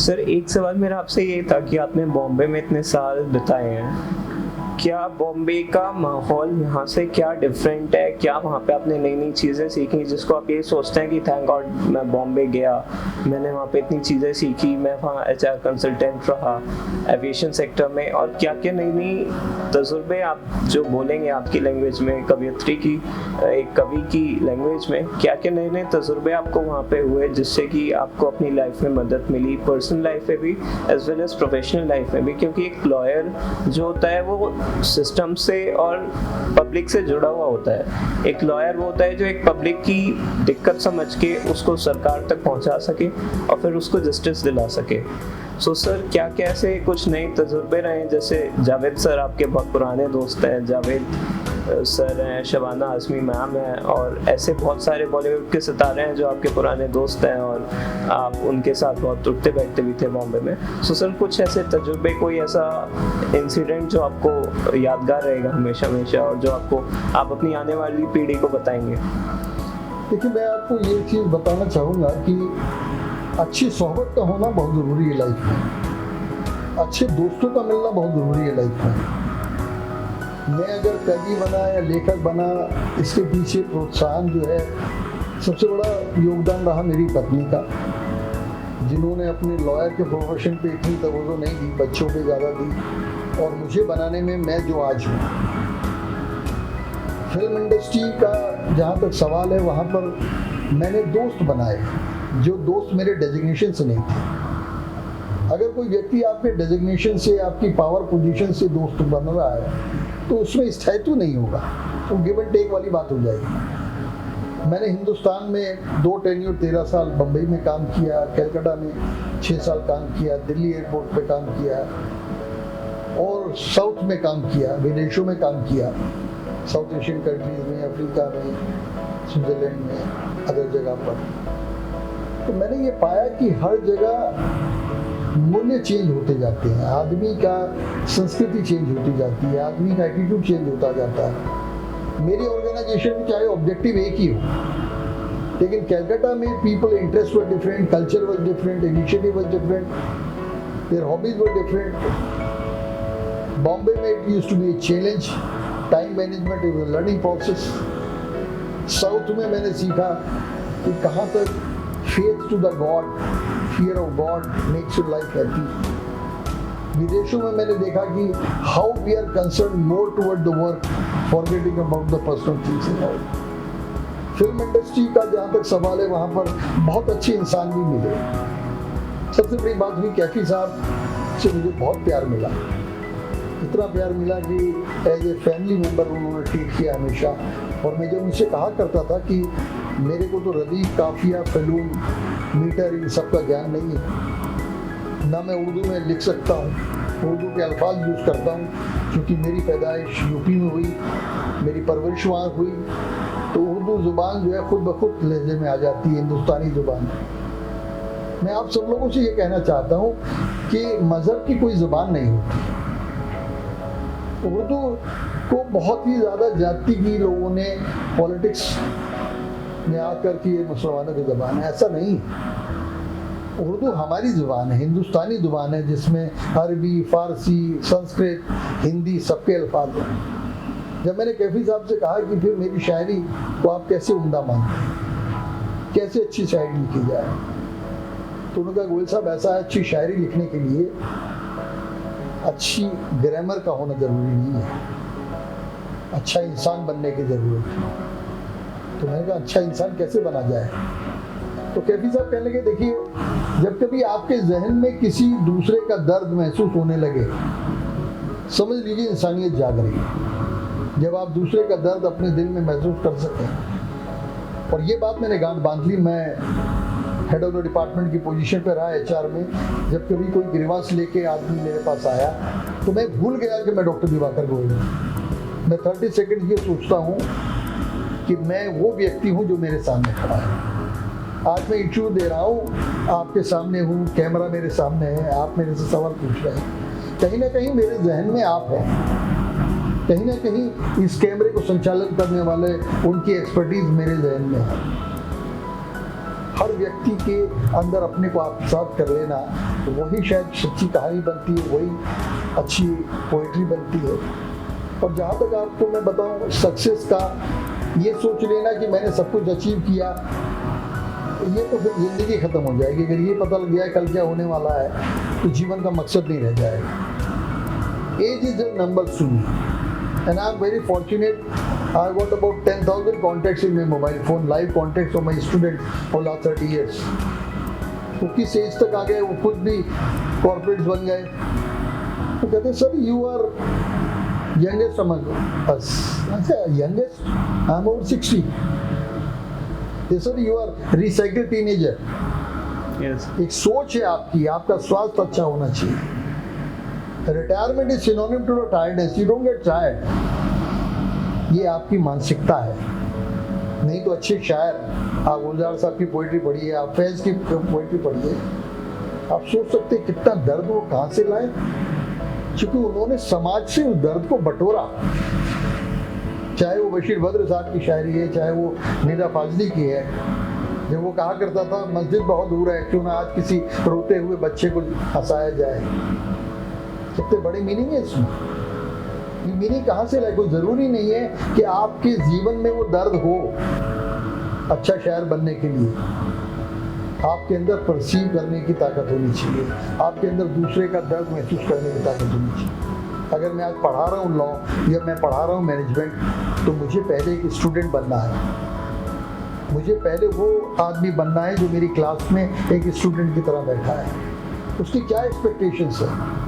Sir एक सवाल मेरा आपसे ये था कि आपने बॉम्बे में इतने साल बिताए हैं, क्या बॉम्बे का माहौल यहाँ से क्या डिफरेंट है? क्या वहाँ पे आपने नई नई चीज़ें सीखी जिसको आप ये सोचते हैं कि थैंक गॉड मैं बॉम्बे गया, मैंने वहाँ पे इतनी चीज़ें सीखी, मैं वहाँ एचआर कंसल्टेंट रहा एविएशन सेक्टर में, और क्या क्या नई नई तजुर्बे आप जो बोलेंगे आपकी लैंग्वेज में, कवियत्री की एक कवि की लैंग्वेज में, क्या क्या नए नए तजुर्बे आपको वहाँ पे हुए जिससे कि आपको अपनी लाइफ में मदद मिली, पर्सनल लाइफ में भी as well as professional life में भी? क्योंकि एक लॉयर जो होता है वो सिस्टम से और पब्लिक से जुड़ा हुआ होता है। एक लॉयर वो होता है जो एक पब्लिक की दिक्कत समझ के उसको सरकार तक पहुंचा सके और फिर उसको जस्टिस दिला सके। सो सर क्या क्या ऐसे कुछ नए तजुर्बे रहे? जैसे जावेद सर आपके बहुत पुराने दोस्त हैं, जावेद सर हैं, शबाना आज़मी मैम हैं, और ऐसे बहुत सारे बॉलीवुड के सितारे हैं जो आपके पुराने दोस्त हैं और आप उनके साथ बहुत उठते बैठते भी थे बॉम्बे में। सो सर कुछ ऐसे तजुर्बे, कोई ऐसा इंसिडेंट जो आपको यादगार रहेगा हमेशा हमेशा और जो आप अपनी आने वाली पीढ़ी को बताएंगे? देखिए, मैं आपको ये चीज़ बताना चाहूँगा कि अच्छी सोहबत का होना बहुत ज़रूरी है लाइफ में, अच्छे दोस्तों का मिलना बहुत ज़रूरी है लाइफ में। मैं अगर कवि बना या लेखक बना, इसके पीछे प्रोत्साहन जो है, सबसे बड़ा योगदान रहा मेरी पत्नी का, जिन्होंने अपने लॉयर के प्रोफेशन पे इतनी तवज्जो नहीं दी, बच्चों पे ज़्यादा दी, और मुझे बनाने में मैं जो आज हूँ। फिल्म इंडस्ट्री का जहाँ तक सवाल है, वहाँ पर मैंने दोस्त बनाए जो दोस्त मेरे डेजिग्नेशन से नहीं थे। अगर कोई व्यक्ति आपके डेजिग्नेशन से, आपकी पावर पोजीशन से दोस्त बन रहा है तो उसमें स्थायित्व नहीं होगा, तो गिव एंड टेक वाली बात हो जाएगी। मैंने हिंदुस्तान में 2 टेन्योर 13 साल बम्बई में काम किया, कलकत्ता में 6 साल काम किया, दिल्ली एयरपोर्ट पे काम किया, और साउथ में काम किया, विदेशों में काम किया, साउथ एशियन कंट्रीज में, अफ्रीका में, स्विट्जरलैंड में, अदर जगह पर। तो मैंने ये पाया कि हर जगह मूल्य चेंज होते जाते हैं, आदमी का संस्कृति चेंज होती जाती है, आदमी का एटीट्यूड चेंज होता जाता है। मेरी ऑर्गेनाइजेशन में चाहे ऑब्जेक्टिव एक ही हो, लेकिन कलकत्ता में people interest were different, culture was different, initiative was different, their hobbies were different. Bombay में it used to be a challenge, time management is a learning process. South में मैंने सीखा कि कहाँ तक faith to the God, fear of God makes your life happy. विदेशों में मैंने देखा कि how we are concerned more toward the work, forgetting about the personal things in life. Film industry का जहाँ तक सवाल है, वहाँ पर बहुत अच्छे इंसान भी मिले। सबसे बड़ी बात हुई, कैफी साहब से मुझे बहुत प्यार मिला, इतना प्यार मिला कि एज ए फैमिली मेम्बर उन्होंने ट्रीट किया हमेशा। और मैं जब उनसे कहा करता था कि मेरे को तो रदीफ, काफिया, फलून, मीटर, इन सब का ज्ञान नहीं है, ना मैं उर्दू में लिख सकता हूँ, उर्दू के अल्फाज यूज़ करता हूँ, क्योंकि मेरी पैदाइश यूपी में हुई, मेरी परवरिश वहाँ हुई, तो उर्दू ज़ुबान जो है खुद ब खुद लहजे में आ जाती है, हिंदुस्तानी ज़ुबान। मैं आप सब लोगों से ये कहना चाहता हूँ कि मज़हब की कोई ज़ुबान नहीं होती। उर्दू को बहुत ही ज़्यादा जाति की लोगों ने पॉलिटिक्स में आकर के ये मुसलमानों की ज़बान है, ऐसा नहीं। उर्दू हमारी ज़ुबान है, हिंदुस्तानी ज़ुबान है, जिसमें अरबी, फ़ारसी, संस्कृत, हिंदी सबके अल्फाज हैं। जब मैंने कैफी साहब से कहा कि फिर मेरी शायरी को आप कैसे उम्दा मानते हैं, कैसे अच्छी शायरी लिखी जाए, तो उन्होंने कहा गोयल साहब ऐसा है, अच्छी शायरी लिखने के लिए अच्छी ग्रामर का होना ज़रूरी नहीं है, अच्छा इंसान बनने की ज़रूरत है। तो मैंने कहा अच्छा इंसान कैसे बना जाए? तो कैफी साहब कहने लगे, देखिए जब कभी आपके जहन में किसी दूसरे का दर्द महसूस होने लगे, समझ लीजिए इंसानियत जाग रही है। जब आप दूसरे का दर्द अपने दिल में महसूस कर सकें, और ये बात मैंने गांठ बांध ली, मैं हेड ऑफ द डिपार्टमेंट की पोजीशन पर रहा एचआर में, जब कभी कोई ग्रीवांस लेके आदमी मेरे पास आया तो मैं भूल गया कि मैं डॉक्टर दिवाकर गोयल हूँ। मैं 30 सेकंड ये सोचता हूँ कि मैं वो व्यक्ति हूँ जो मेरे सामने खड़ा है। आज मैं इंटरव्यू दे रहा हूँ, आपके सामने हूँ, कैमरा मेरे सामने है, आप मेरे से सवाल पूछ रहे हैं, कहीं ना कहीं मेरे जहन में आप हैं, कहीं ना कहीं इस कैमरे को संचालन करने वाले उनकी एक्सपर्टीज मेरे जहन में है। हर व्यक्ति व्यक्ति के अंदर अपने को आत्मसात कर लेना, तो वही शायद सच्ची कहानी बनती है, वही अच्छी पोइट्री बनती है। और जहाँ तक आपको मैं बताऊँ सक्सेस का, ये सोच लेना कि मैंने सब कुछ अचीव किया, ये तो फिर ज़िंदगी ख़त्म हो जाएगी। अगर ये पता लग गया कल क्या होने वाला है तो जीवन का मकसद नहीं रह जाएगा। Age is a number to me and I'm very fortunate. I got about 10,000 contacts in my mobile phone, live contacts of my students for last 30 years. तो किस एज तक आ गए, वो खुद भी कॉर्पोरेट्स बन गए। तो कहते हैं sir you are youngest among us. Youngest, I am over 60। Sir you are recycle teenager. एक सोच है आपकी, आपका स्वास्थ्य अच्छा होना चाहिए। Retirement is synonym to tiredness, you don't get tired. ये आपकी मानसिकता है। नहीं तो अच्छे शायर, आप गुलजार साहब की पोइट्री पढ़िए, आप फैज की पोइट्री पढ़िए, आप सोच सकते हैं कितना दर्द वो कहाँ से लाए, क्योंकि उन्होंने समाज से उस दर्द को बटोरा। चाहे वो बशीर बद्र साहब की शायरी है, चाहे वो निदा फाजली की है, जब वो कहा करता था मस्जिद बहुत दूर है, क्यों ना आज किसी रोते हुए बच्चे को हंसाया जाए। कितने बड़े मीनिंग है इसमें। ये मीनिंग कहाँ से लाए? कोई ज़रूरी नहीं है कि आपके जीवन में वो दर्द हो अच्छा शायर बनने के लिए। आपके अंदर परसीव करने की ताकत होनी चाहिए, आपके अंदर दूसरे का दर्द महसूस करने की ताकत होनी चाहिए। अगर मैं आज पढ़ा रहा हूँ लॉ या मैं पढ़ा रहा हूँ मैनेजमेंट, तो मुझे पहले एक स्टूडेंट बनना है। मुझे पहले वो आदमी बनना है जो मेरी क्लास में एक स्टूडेंट की तरह बैठा है। उसकी क्या एक्सपेक्टेशंस है?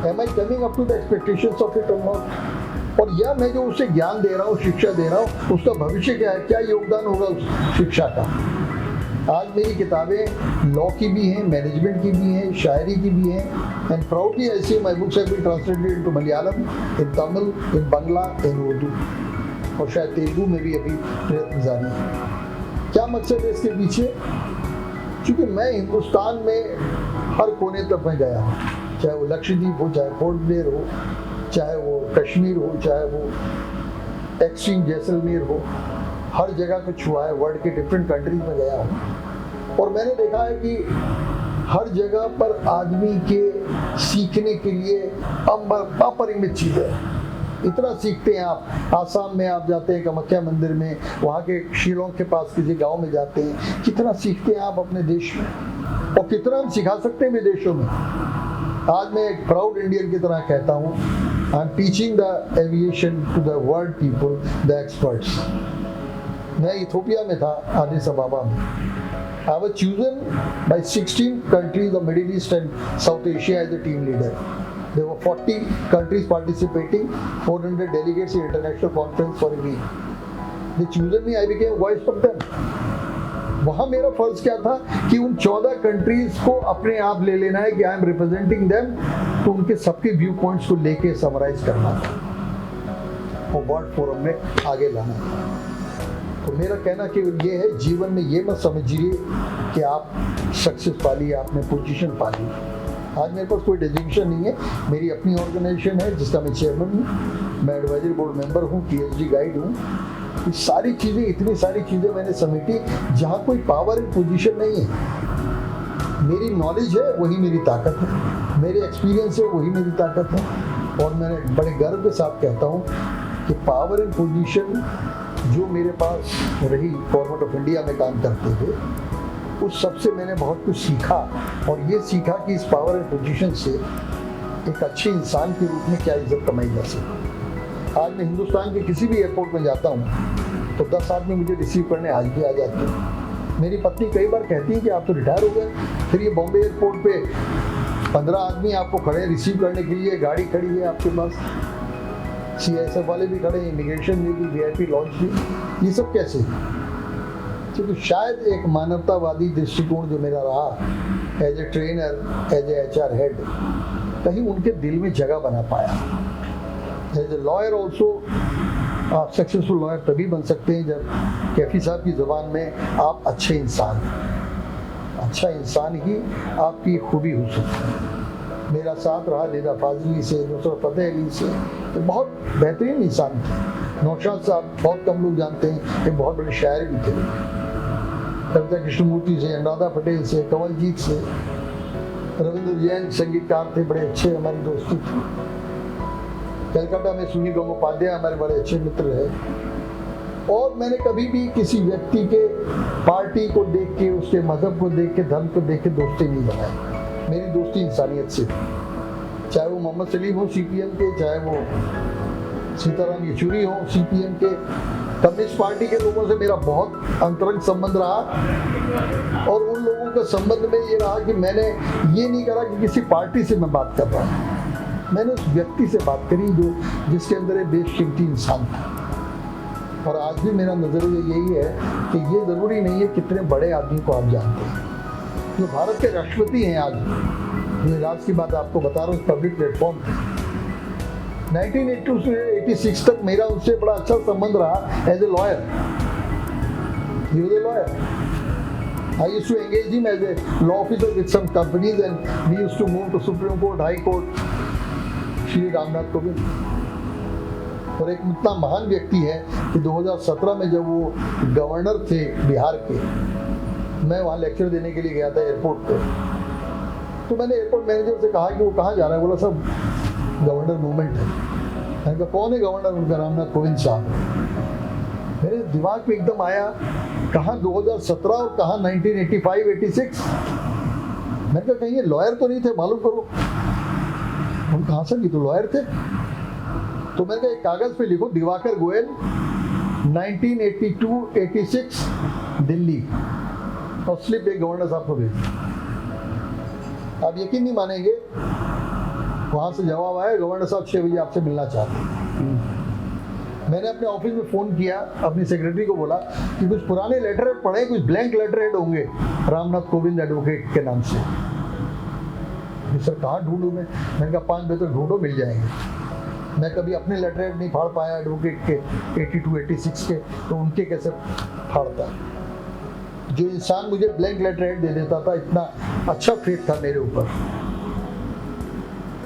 Am I coming up to the expectations of it or not? और या मैं जो उसे ज्ञान दे रहा हूँ, शिक्षा दे रहा हूँ, उसका भविष्य क्या है, क्या योगदान होगा उस शिक्षा का? आज मेरी किताबें लॉ की भी हैं, मैनेजमेंट की भी हैं, शायरी की भी हैं, and proudly I say my books have been translated into Malayalam, in Tamil, in Bangla, in Urdu, और शायद तेलुगु में भी अभी प्रयत्न जारी है। क्या मकसद है इसके पीछे? क्योंकि मैं हिंदुस्तान में हर कोने तक मैं गया हूँ, चाहे वो लक्षद्वीप हो, चाहे पोर्ट ब्लेयर हो, चाहे वो कश्मीर हो, चाहे वो एक्सट्रीम जैसलमेर हो, हर जगह को छुआ है। वर्ल्ड के डिफरेंट कंट्रीज में गया हूँ और मैंने देखा है कि हर जगह पर आदमी के सीखने के लिए अपरिमित चीज़ है। इतना सीखते हैं आप। आसाम में आप जाते हैं कामाख्या मंदिर में, वहाँ के शिलोंग के पास किसी गांव में जाते हैं, कितना सीखते हैं आप अपने देश में, और कितना हम सिखा सकते हैं विदेशों में। आज मैं एक प्राउड इंडियन की तरह कहता हूँ, I am teaching the aviation to the world people, the experts. मैं इथियोपिया में था, आदिस अबाबा में। I was chosen by 16 countries of Middle East and South Asia as a team leader. There were 40 countries participating, 400 delegates in international conference for a week. They chosen me, I became voice for them. वहाँ मेरा फर्ज क्या था कि उन 14 countries को अपने आप ले लेना है कि आई एम रिप्रेजेंटिंग देम, तो उनके सबके व्यू पॉइंट्स को लेके समराइज करना था और वर्ल्ड फोरम में आगे लाना था। तो मेरा कहना केवल ये है, जीवन में ये मत समझिए कि आप सक्सेस पा ली, आपने पोजीशन पा ली। आज मेरे पास कोई डेजिग्नेशन नहीं है, मेरी अपनी ऑर्गेनाइजेशन है जिसका मैं चेयरमैन हूँ, मैं एडवाइजरी बोर्ड मेंबर हूँ, PhD गाइड हूँ। ये सारी चीज़ें, इतनी सारी चीज़ें मैंने समेटी जहाँ कोई पावर एंड पोजीशन नहीं है। मेरी नॉलेज है, वही मेरी ताकत है, मेरे एक्सपीरियंस है, वही मेरी ताकत है। और मैं बड़े गर्व के साथ कहता हूँ कि पावर एंड पोजीशन जो मेरे पास रही गवर्नमेंट ऑफ इंडिया में काम करते हुए, उस सबसे मैंने बहुत कुछ सीखा। और ये सीखा कि इस पावर एंड पोजीशन से एक अच्छे इंसान के रूप में क्या इज्जत कमाई जा सकती। आज मैं हिंदुस्तान के किसी भी एयरपोर्ट में जाता हूँ तो 10 आदमी मुझे रिसीव करने आज भी आ जाते हैं। मेरी पत्नी कई बार कहती है कि आप तो रिटायर हो गए। फिर ये बॉम्बे एयरपोर्ट पे 15 आदमी आपको खड़े रिसीव करने के लिए, गाड़ी खड़ी है आपके पास, CISF वाले भी खड़े हैं, इमिग्रेशन में भी, VIP लॉन्च भी। ये सब कैसे? क्योंकि शायद एक मानवतावादी दृष्टिकोण जो मेरा रहा as a trainer, as a HR head, कहीं उनके दिल में जगह बना पाया। एज ए लॉयर ऑल्सो, आप सक्सेसफुल लॉयर तभी बन सकते हैं जब कैफी साहब की ज़बान में आप अच्छे इंसान, अच्छा इंसान ही आपकी खूबी हो सकती है। मेरा साथ रहा निदा फाजली से, नुसरत फतेह अली से, तो बहुत बेहतरीन इंसान थे। नौशाद साहब बहुत कम लोग जानते हैं, एक बहुत बड़े शायर भी थे। कविता कृष्णमूर्ति से, अनुराधा पटेल से, कंवलजीत से, रविंद्र जैन संगीतकार थे, बड़े अच्छे हमारी दोस्ती थी। कलकत्ता में सुनी गंगोपाध्याय हमारे बड़े अच्छे मित्र रहे। और मैंने कभी भी किसी व्यक्ति के पार्टी को देख के, उसके मजहब को देख के, धर्म को देख के दोस्ती नहीं बनाई। मेरी दोस्ती इंसानियत से थी। चाहे वो मोहम्मद सलीम हो सीपीएम के, चाहे वो सीताराम येचुरी हो सीपीएम के, कम्युनिस्ट पार्टी के लोगों से मेरा बहुत अंतरंग संबंध रहा। और उन लोगों के संबंध में ये रहा कि मैंने ये नहीं करा कि किसी पार्टी से मैं बात कर रहा हूँ, मैंने उस व्यक्ति से बात करी जो जिसके अंदर एक बेशकीमती इंसान था। और आज भी मेरा नजरिया यही है कि ये जरूरी नहीं है कितने बड़े आदमी को आप जानते हैं। जो भारत के राष्ट्रपति हैं आज, जो आज की बात आपको बता रहा हूँ पब्लिक प्लेटफॉर्म पे, 1982 से 86 तक मेरा उनसे बड़ा अच्छा संबंध रहा as a lawyer. He was a lawyer. I used to engage him as a law officer with some companies and we used to move to Supreme Court, High Court, Shri Ramnath Kovind. और एक इतना महान व्यक्ति है कि 2017 में जब वो गवर्नर थे बिहार के, मैं वहाँ लेक्चर देने के लिए गया था एयरपोर्ट पे। तो मैंने एयरपोर्ट मैनेजर से कहा कि वो कहाँ जा रहा है, बोला सब गवर्नर मूवमेंट है। मैंने कहा कौन है गवर्नर? उनका रामनाथ कोविंद साहब। मेरे दिमाग में एकदम आया, कहाँ 2017 और कहाँ 1985-86। मैंने कहा कहीं ये लॉयर तो नहीं थे, मालूम करो। हम कहाँ से? तो लॉयर थे। तो मैंने कहा एक कागज पे लिखो दिवाकर गोयल 1982-86 दिल्ली, और स्लिप एक गवर्नर साहब को भेज। आप यकीन नहीं मानेंगे, वहां से जवाब आया गवर्नर साहब 6 बजे आपसे मिलना चाहते हैं। मैंने अपने ऑफिस में फोन किया, अपनी सेक्रेटरी को बोला कि कुछ पुराने लेटर हेड पढ़े, कुछ ब्लैंक लेटर हेड होंगे रामनाथ कोविंद एडवोकेट के नाम से। सर कहाँ ढूंढूं मैं? मैंने कहा 5 बजे तक ढूंढो, मिल जाएंगे। मैं कभी अपने लेटर हेड नहीं फाड़ पाया एडवोकेट के 82-86 के, तो उनके कैसे फाड़ता? जो इंसान मुझे ब्लैंक लेटर हेड दे देता था, इतना अच्छा फेथ था मेरे ऊपर।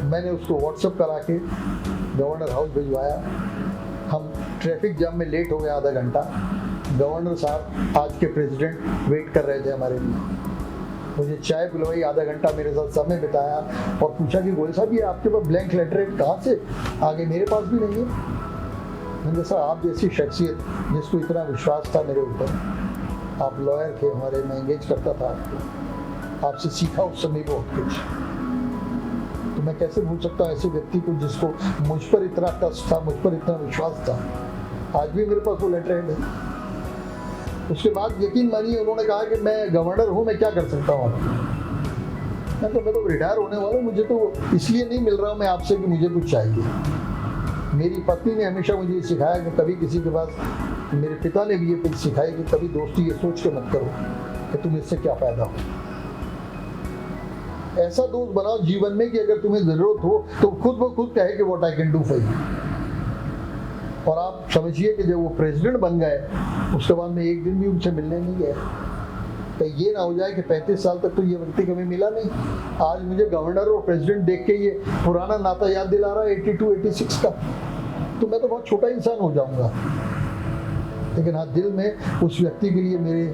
मैंने उसको व्हाट्सएप करा के गवर्नर हाउस भिजवाया। हम ट्रैफिक जाम में लेट हो गए आधा घंटा। गवर्नर साहब आज के प्रेसिडेंट वेट कर रहे थे हमारे लिए। मुझे चाय पिलवाई, आधा घंटा मेरे साथ समय बिताया और पूछा कि गोयल साहब ये आपके पास ब्लैंक लेटर हेड कहाँ से आगे? मेरे पास भी नहीं है। मैंने कहा आप जैसी शख्सियत जिसको इतना विश्वास था मेरे ऊपर, आप लॉयर थे हमारे, मैं एंगेज करता था आपको, आपसे सीखा उस समय बहुत कुछ। तो मैं कैसे भूल सकता हूँ ऐसे व्यक्ति को जिसको मुझ पर इतना ट्रस्ट था, मुझ पर इतना विश्वास था। आज भी मेरे पास वो लेटर हेड है। उसके बाद यकीन मानिए उन्होंने कहा कि मैं गवर्नर हूँ, मैं क्या कर सकता हूँ? मैं तो रिटायर होने वाला हूँ, मुझे तो इसलिए नहीं मिल रहा हूँ मैं आपसे कि मुझे कुछ चाहिए। मेरी पत्नी ने हमेशा मुझे सिखाया कि कभी किसी के पास, मेरे पिता ने भी ये सिखाया कि कभी दोस्ती ये सोच के मत करो कि तुम इससे क्या फायदा हो। ऐसा दोस्त बनाओ जीवन में कि अगर तुम्हें जरूरत हो तो खुद ब खुद कहे कि what I can do for you. और आप समझिए कि जब वो प्रेसिडेंट बन गए, उसके बाद में एक दिन भी उनसे मिलने नहीं गए। तो ये ना हो जाए कि 35 साल तक तो ये व्यक्ति कभी मिला नहीं, आज मुझे गवर्नर और प्रेसिडेंट देख के ये पुराना नाता याद दिला रहा है 82-86 का, तो मैं तो बहुत छोटा इंसान हो जाऊंगा। लेकिन हाँ, दिल में उस व्यक्ति के लिए मेरे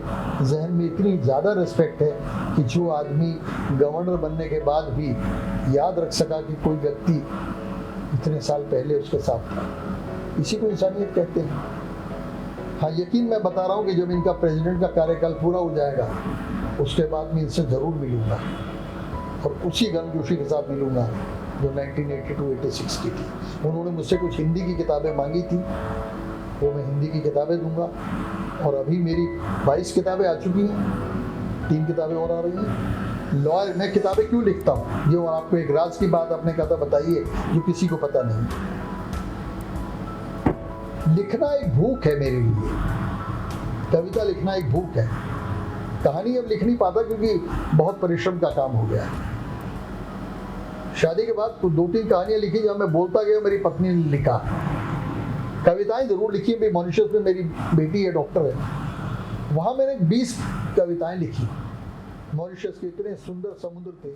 जहन में इतनी ज़्यादा रिस्पेक्ट है कि जो आदमी गवर्नर बनने के बाद भी याद रख सका कि कोई व्यक्ति इतने साल पहले उसके साथ था, इसी को इंसानियत कहते हैं। हाँ, यकीन मैं बता रहा हूँ कि जब इनका प्रेसिडेंट का कार्यकाल पूरा हो जाएगा, उसके बाद मैं इनसे ज़रूर मिलूंगा और उसी गर्मजोशी के साथ मिलूंगा जो 1982-86 की थी। उन्होंने मुझसे कुछ हिंदी की किताबें मांगी थी, वो मैं हिंदी की किताबें दूंगा। और अभी मेरी 22 किताबें आ चुकी हैं, 3 किताबें और आ रही हैं। लॉयर, मैं किताबें क्यों लिखता हूँ, ये और आपको एक राज की बात आपने कहा था बताइए जो किसी को पता नहीं। लिखना एक भूख है मेरे लिए, कविता लिखना एक भूख है। कहानी अब लिख नहीं पाता क्योंकि बहुत परिश्रम का काम हो गया है। शादी के बाद 2-3 कहानियां लिखी जब मैं बोलता गया, मेरी पत्नी ने लिखा। कविताएं जरूर लिखी है, मॉरिशस में मेरी बेटी है, डॉक्टर है, वहां मैंने 20 कविताएं लिखी। मॉरिशस के इतने सुंदर समुद्र थे,